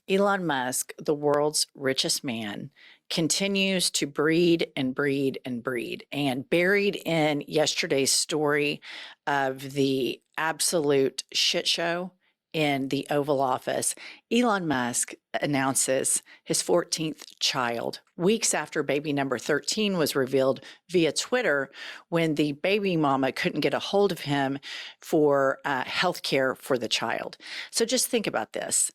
Elon Musk, the world's richest man, continues to breed and breed and breed. And buried in yesterday's story of the absolute shit show in the Oval Office, Elon Musk announces his 14th child weeks after baby number 13 was revealed via Twitter when the baby mama couldn't get a hold of him for health care for the child. So just think about this.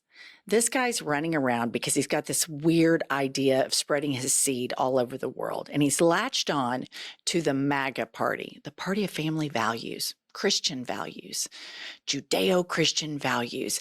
This guy's running around because he's got this weird idea of spreading his seed all over the world. And he's latched on to the MAGA party, the party of family values, Christian values, Judeo-Christian values.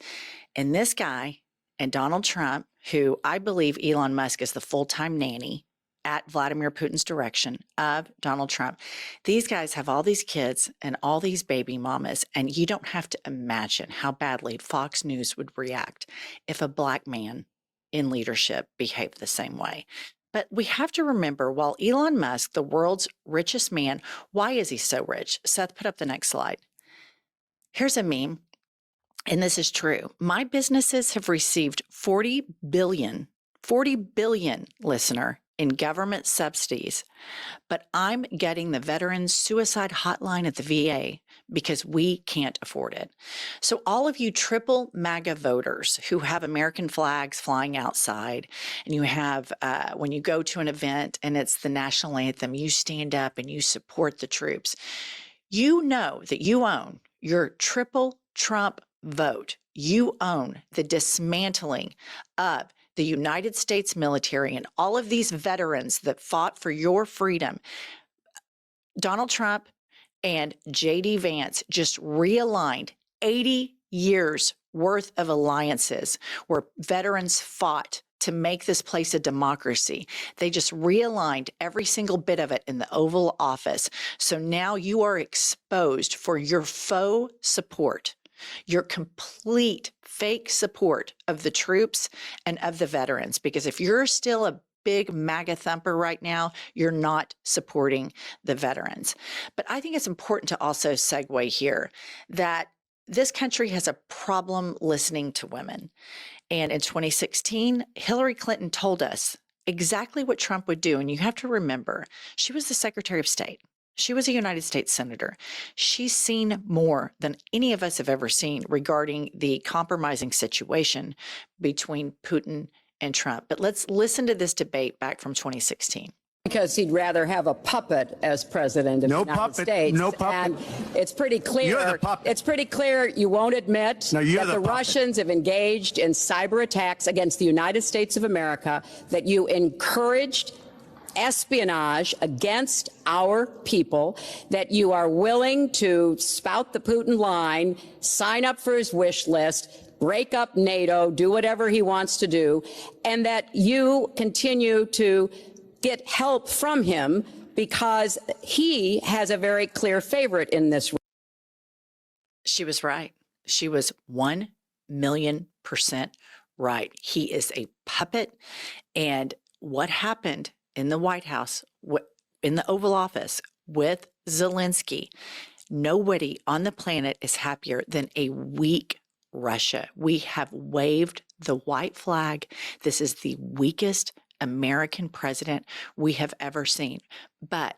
And this guy and Donald Trump, who I believe Elon Musk is the full-time nanny at Vladimir Putin's direction of Donald Trump. These guys have all these kids and all these baby mamas, and you don't have to imagine how badly Fox News would react if a black man in leadership behaved the same way. But we have to remember, while Elon Musk, the world's richest man, why is he so rich? Seth, put up the next slide. Here's a meme, and this is true. My businesses have received 40 billion, listener, in government subsidies, but I'm getting the veterans suicide hotline at the VA because we can't afford it. So all of you triple MAGA voters who have American flags flying outside, and you have, when you go to an event and it's the national anthem, you stand up and you support the troops. You know that you own your triple Trump vote. You own the dismantling of the United States military and all of these veterans that fought for your freedom. Donald Trump and J.D. Vance just realigned 80 years worth of alliances where veterans fought to make this place a democracy. They just realigned every single bit of it in the Oval Office. So now you are exposed for your faux support, your complete fake support of the troops and of the veterans. Because if you're still a big MAGA thumper right now, you're not supporting the veterans. But I think it's important to also segue here that this country has a problem listening to women. And in 2016, Hillary Clinton told us exactly what Trump would do. And you have to remember, she was the Secretary of State. She was a United States Senator. She's seen more than any of us have ever seen regarding the compromising situation between Putin and Trump. But let's listen to this debate back from 2016. Because he'd rather have a puppet as president of the United States. No puppet. And it's pretty clear. You're the puppet. It's pretty clear you won't admit that the Russians have engaged in cyber attacks against the United States of America, that you encouraged espionage against our people, that you are willing to spout the Putin line, sign up for his wish list, break up NATO, do whatever he wants to do, and that you continue to get help from him because he has a very clear favorite in this. She was right. She was 1,000,000% right. He is a puppet. And what happened in the White House, in the Oval Office with Zelensky, nobody on the planet is happier than a weak Russia. We have waved the white flag. This is the weakest American president we have ever seen. But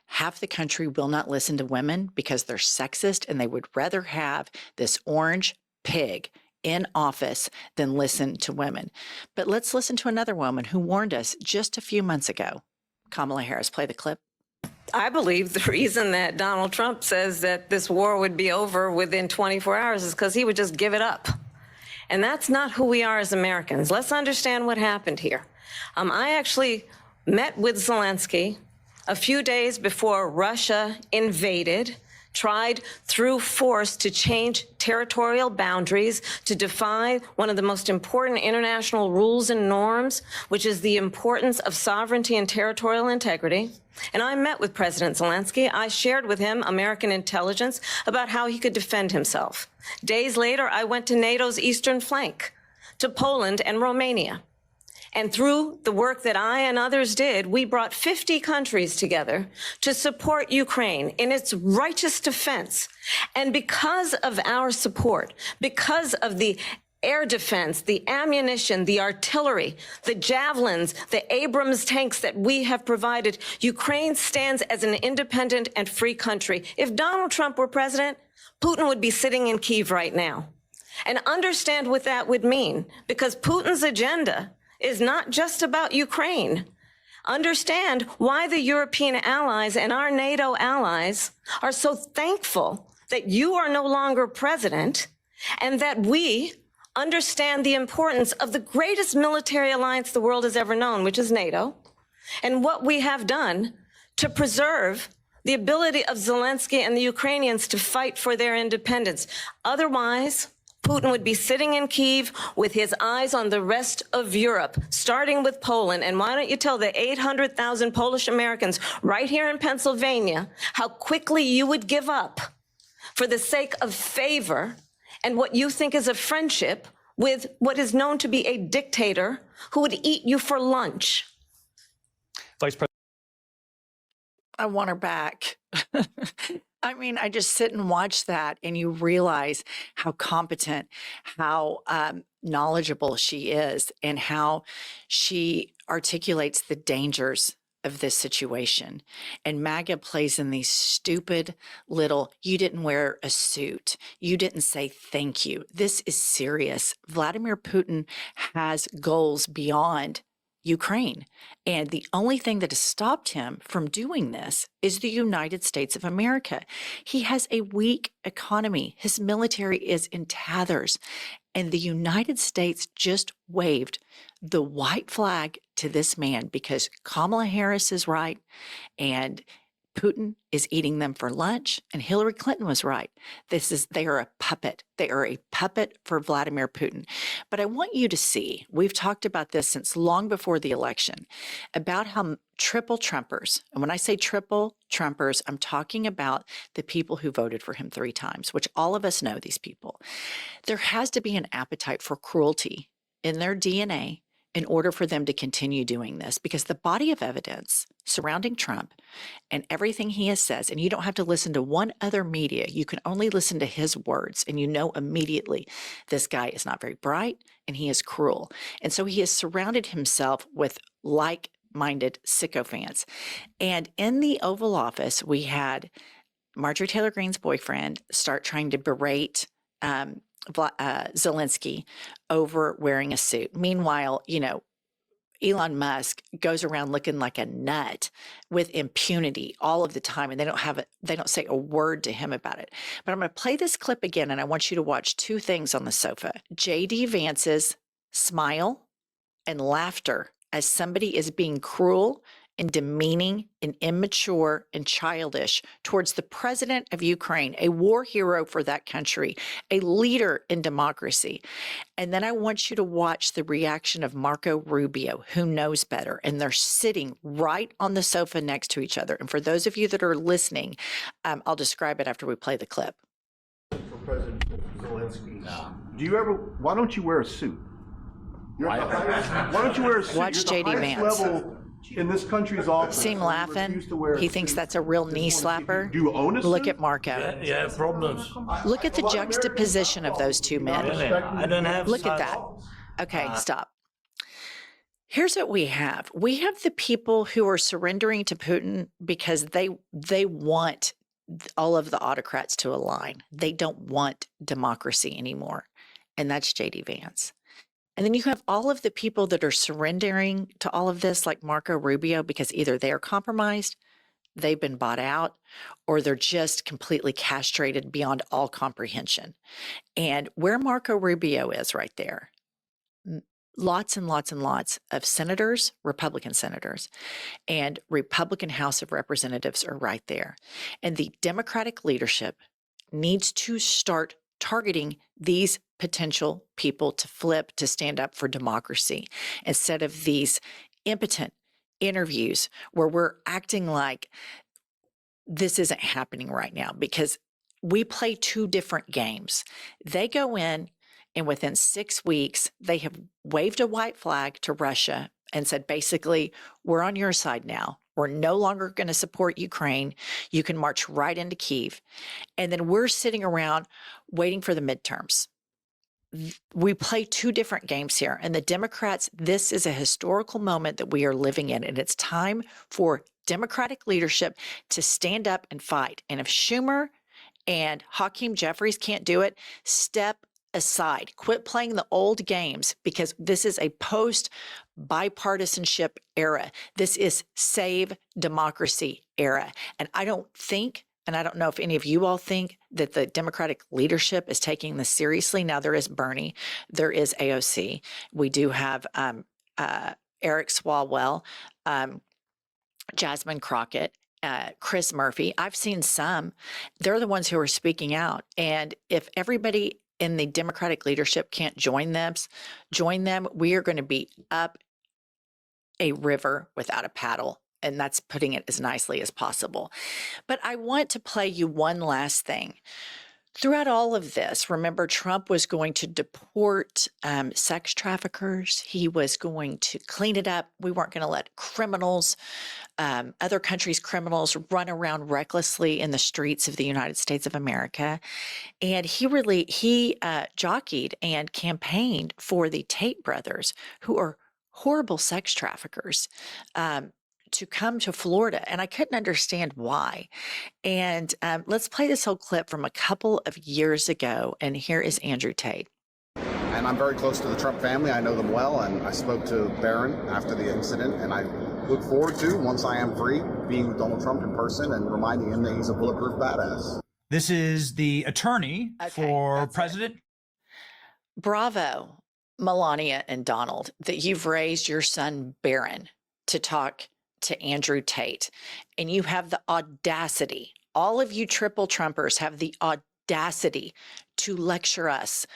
half the country will not listen to women because they're sexist, and they would rather have this orange pig in office than listen to women. But let's listen to another woman who warned us just a few months ago. Kamala Harris, play the clip. I believe the reason that Donald Trump says that this war would be over within 24 hours is because he would just give it up. And that's not who we are as Americans. Let's understand what happened here. I actually met with Zelensky a few days before Russia invaded, tried through force to change territorial boundaries, to defy one of the most important international rules and norms, which is the importance of sovereignty and territorial integrity. And I met with President Zelensky. I shared with him American intelligence about how he could defend himself. Days later, I went to NATO's eastern flank, to Poland and Romania. And through the work that I and others did, we brought 50 countries together to support Ukraine in its righteous defense. And because of our support, because of the air defense, the ammunition, the artillery, the javelins, the Abrams tanks that we have provided, Ukraine stands as an independent and free country. If Donald Trump were president, Putin would be sitting in Kyiv right now. And understand what that would mean, because Putin's agenda is not just about Ukraine. Understand why the European allies and our NATO allies are so thankful that you are no longer president, and that we understand the importance of the greatest military alliance the world has ever known, which is NATO, and what we have done to preserve the ability of Zelensky and the Ukrainians to fight for their independence. Otherwise, Putin would be sitting in Kyiv with his eyes on the rest of Europe, starting with Poland. And why don't you tell the 800,000 Polish Americans right here in Pennsylvania how quickly you would give up for the sake of favor and what you think is a friendship with what is known to be a dictator who would eat you for lunch. Vice President. I want her back. I mean, I just sit and watch that and you realize how competent, how knowledgeable she is, and how she articulates the dangers of this situation. And MAGA plays in these stupid little, you didn't wear a suit, you didn't say thank you. This is serious. Vladimir Putin has goals beyond Ukraine. And the only thing that has stopped him from doing this is the United States of America. He has a weak economy. His military is in tatters. And the United States just waved the white flag to this man because Kamala Harris is right and Putin is eating them for lunch, and Hillary Clinton was right. They are a puppet. They are a puppet for Vladimir Putin. But I want you to see, we've talked about this since long before the election, about how triple Trumpers, and when I say triple Trumpers, I'm talking about the people who voted for him 3 times, which all of us know these people. There has to be an appetite for cruelty in their DNA in order for them to continue doing this, because the body of evidence surrounding Trump and everything he says, and you don't have to listen to one other media, you can only listen to his words, and you know immediately this guy is not very bright and he is cruel. And so he has surrounded himself with like-minded sycophants. And in the Oval Office, we had Marjorie Taylor Greene's boyfriend start trying to berate Zelensky over wearing a suit. Meanwhile, Elon Musk goes around looking like a nut with impunity all of the time, and they don't say a word to him about it. But I'm going to play this clip again, and I want you to watch 2 things on the sofa. J.D. Vance's smile and laughter as somebody is being cruel and demeaning and immature and childish towards the president of Ukraine, a war hero for that country, a leader in democracy. And then I want you to watch the reaction of Marco Rubio, who knows better, and they're sitting right on the sofa next to each other. And for those of you that are listening, I'll describe it after we play the clip. For President Zelensky, why don't you wear a suit? Why don't you wear a suit? Watch J.D. Vance. In this country's office. See him laughing? He thinks that's a real knee slapper. Do you own a suit? Look at Marco. Yeah, problems. Look at the juxtaposition of those 2 men. I don't have. Look at that. Okay, stop. Here's what we have. We have the people who are surrendering to Putin because they want all of the autocrats to align. They don't want democracy anymore. And that's J.D. Vance. And then you have all of the people that are surrendering to all of this, like Marco Rubio, because either they're compromised, they've been bought out, or they're just completely castrated beyond all comprehension. And where Marco Rubio is right there, lots and lots and lots of senators, Republican senators, and Republican House of Representatives are right there. And the Democratic leadership needs to start targeting these potential people to flip, to stand up for democracy, instead of these impotent interviews where we're acting like this isn't happening right now, because we play 2 different games. They go in, and within 6 weeks, they have waved a white flag to Russia and said, basically, we're on your side now. We're no longer going to support Ukraine. You can march right into Kyiv. And then we're sitting around waiting for the midterms. we play two different games here. And the Democrats, this is a historical moment that we are living in. And it's time for Democratic leadership to stand up and fight. And if Schumer and Hakeem Jeffries can't do it, step aside. Quit playing the old games, because this is a post-bipartisanship era. This is save democracy era. And I don't think, and I don't know if any of you all think, that the Democratic leadership is taking this seriously. Now, there is Bernie, there is AOC. We do have Eric Swalwell, Jasmine Crockett, Chris Murphy. I've seen some. They're the ones who are speaking out. And if everybody in the Democratic leadership can't join them, we are going to be up a river without a paddle. And that's putting it as nicely as possible. But I want to play you one last thing. Throughout all of this, remember, Trump was going to deport sex traffickers. He was going to clean it up. We weren't going to let criminals, other countries' criminals, run around recklessly in the streets of the United States of America. And he jockeyed and campaigned for the Tate brothers, who are horrible sex traffickers, to come to Florida. And I couldn't understand why. And let's play this whole clip from a couple of years ago. And here is Andrew Tate. And I'm very close to the Trump family. I know them well. And I spoke to Barron after the incident. And I look forward to, once I am free, being with Donald Trump in person and reminding him that he's a bulletproof badass. This is the attorney for President. Bravo, Melania and Donald, that you've raised your son Barron to talk to Andrew Tate. And you have the audacity, all of you triple Trumpers have the audacity to lecture us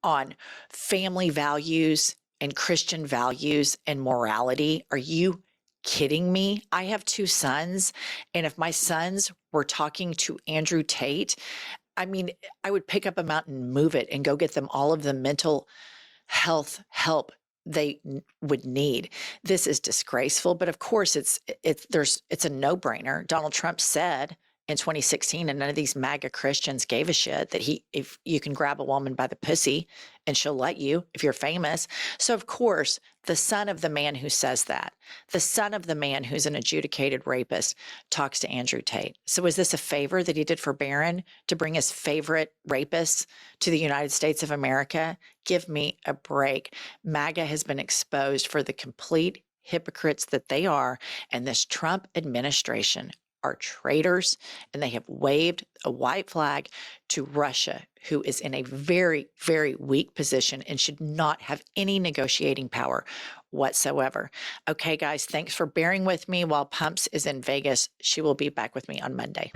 on family values and Christian values and morality. Are you kidding me? I have two sons, and if my sons were talking to Andrew Tate, I mean, I would pick up a mountain, move it, and go get them all of the mental health help they would need. This is disgraceful, but of course it's a no-brainer. Donald Trump said in 2016, and none of these MAGA Christians gave a shit, that if you can grab a woman by the pussy and she'll let you if you're famous. So of course, the son of the man who says that, the son of the man who's an adjudicated rapist, talks to Andrew Tate. So is this a favor that he did for Barron to bring his favorite rapists to the United States of America? Give me a break. MAGA has been exposed for the complete hypocrites that they are, and this Trump administration are traitors, and they have waved a white flag to Russia, who is in a very, very weak position and should not have any negotiating power whatsoever. Okay, guys, thanks for bearing with me while Pumps is in Vegas. She will be back with me on Monday.